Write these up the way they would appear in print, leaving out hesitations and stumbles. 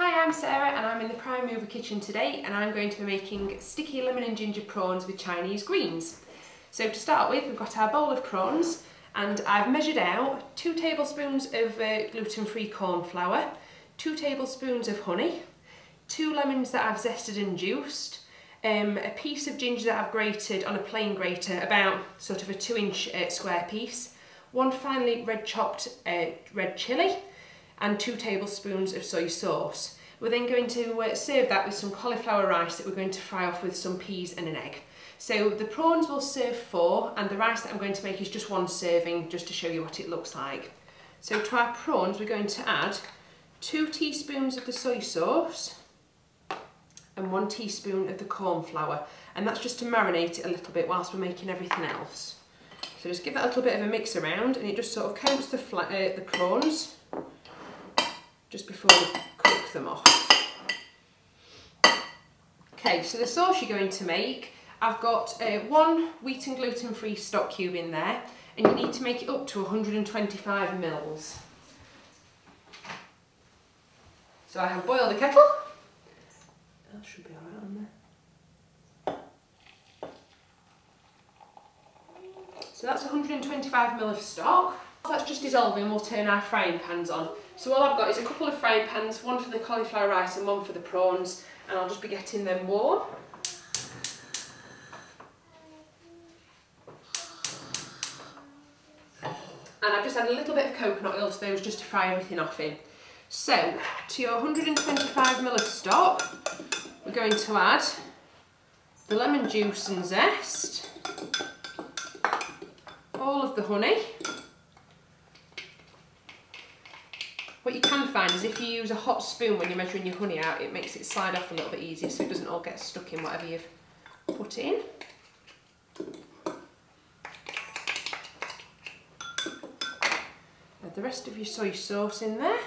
Hi, I'm Sarah and I'm in the Prime Mover kitchen today, and I'm going to be making sticky lemon and ginger prawns with Chinese greens. So to start with, we've got our bowl of prawns, and I've measured out 2 tablespoons of gluten-free corn flour, 2 tablespoons of honey, 2 lemons that I've zested and juiced, a piece of ginger that I've grated on a plain grater, about sort of a 2-inch square piece, 1 finely red chopped red chilli, and 2 tablespoons of soy sauce. We're then going to serve that with some cauliflower rice that we're going to fry off with some peas and an egg. So the prawns will serve 4, and the rice that I'm going to make is just 1 serving, just to show you what it looks like. So to our prawns, we're going to add 2 teaspoons of the soy sauce and 1 teaspoon of the corn flour, and that's just to marinate it a little bit whilst we're making everything else. So just give that a little bit of a mix around, and it just sort of coats the prawns just before we cook them off. Okay, so the sauce you're going to make, I've got 1 wheat and gluten-free stock cube in there, and you need to make it up to 125 mils. So I have boiled the kettle. That should be alright on there. So that's 125 ml of stock. That's just dissolving, we'll turn our frying pans on. So all I've got is a couple of frying pans, 1 for the cauliflower rice and 1 for the prawns, and I'll just be getting them warm. And I've just added a little bit of coconut oil to those just to fry everything off in. So, to your 125 ml of stock, we're going to add the lemon juice and zest, all of the honey. What you can find is if you use a hot spoon when you're measuring your honey out, it makes it slide off a little bit easier so it doesn't all get stuck in whatever you've put in. Add the rest of your soy sauce in there.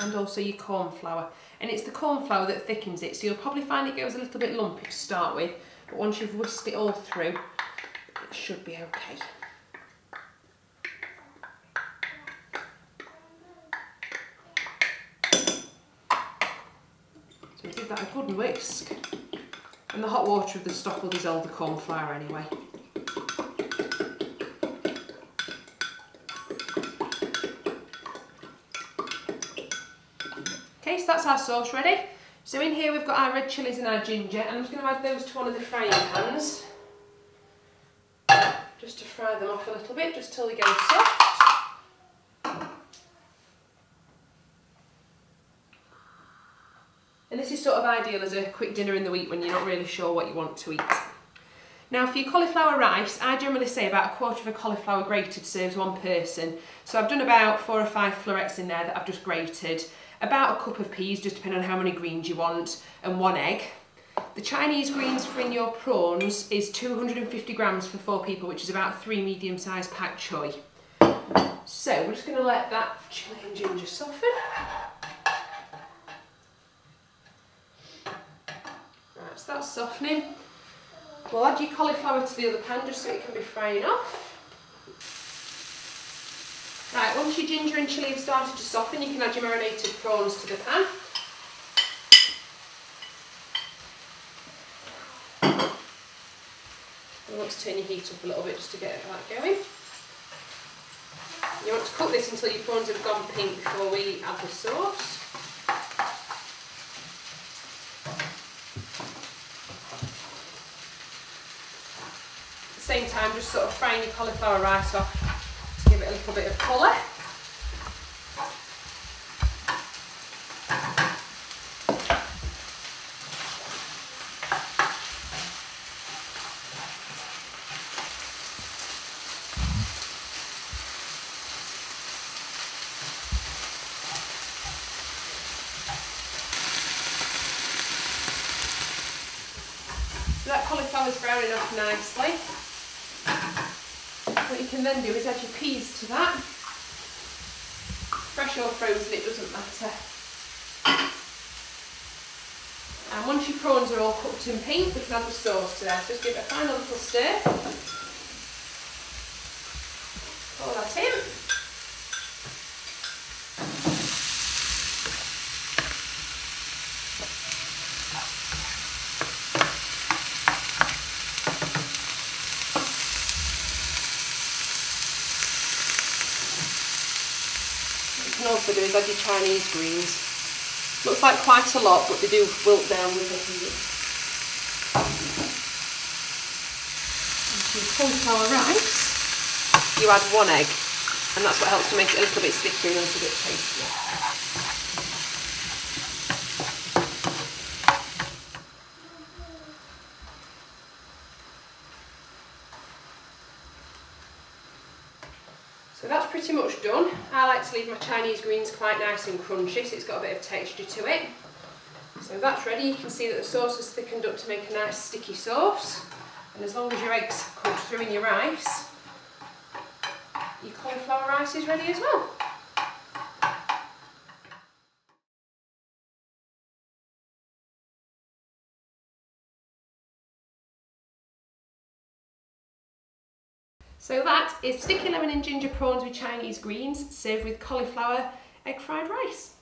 And also your corn flour. And it's the corn flour that thickens it, so you'll probably find it goes a little bit lumpy to start with, but once you've whisked it all through, it should be okay. So give that a good whisk, and the hot water of the stock will dissolve the corn flour anyway. Okay, so that's our sauce ready. So in here we've got our red chillies and our ginger, and I'm just going to add those to one of the frying pans, just to fry them off a little bit, just till they go soft. And this is sort of ideal as a quick dinner in the week when you're not really sure what you want to eat. Now for your cauliflower rice, I generally say about 1/4 of a cauliflower grated serves 1 person. So I've done about 4 or 5 florets in there that I've just grated, about a cup of peas, just depending on how many greens you want, and 1 egg. The Chinese greens for in your prawns is 250 grams for 4 people, which is about 3 medium-sized pak choy. So we're just going to let that chilli and ginger soften. Right, so that's softening. We'll add your cauliflower to the other pan just so it can be frying off. Right, once your ginger and chilli have started to soften, you can add your marinated prawns to the pan. You want to turn your heat up a little bit just to get that going. You want to cook this until your prawns have gone pink before we add the sauce. At the same time, just sort of frying your cauliflower rice off to give it a little bit of colour. So that cauliflower's browning off nicely. What you can then do is add your peas to that. Fresh or frozen, it doesn't matter. And once your prawns are all cooked and pink, we can add the sauce to that. Just give it a final little stir. Pour that in. also do is add your Chinese greens. Looks like quite a lot, but they do wilt down with the heat. Into cauliflower rice, you add 1 egg, and that's what helps to make it a little bit stickier and a little bit tastier. So that's pretty much done. I like to leave my Chinese greens quite nice and crunchy, so it's got a bit of texture to it. So that's ready. You can see that the sauce is thickened up to make a nice sticky sauce. And as long as your eggs cook through in your rice, your cauliflower rice is ready as well. So that is sticky lemon and ginger prawns with Chinese greens, served with cauliflower egg fried rice.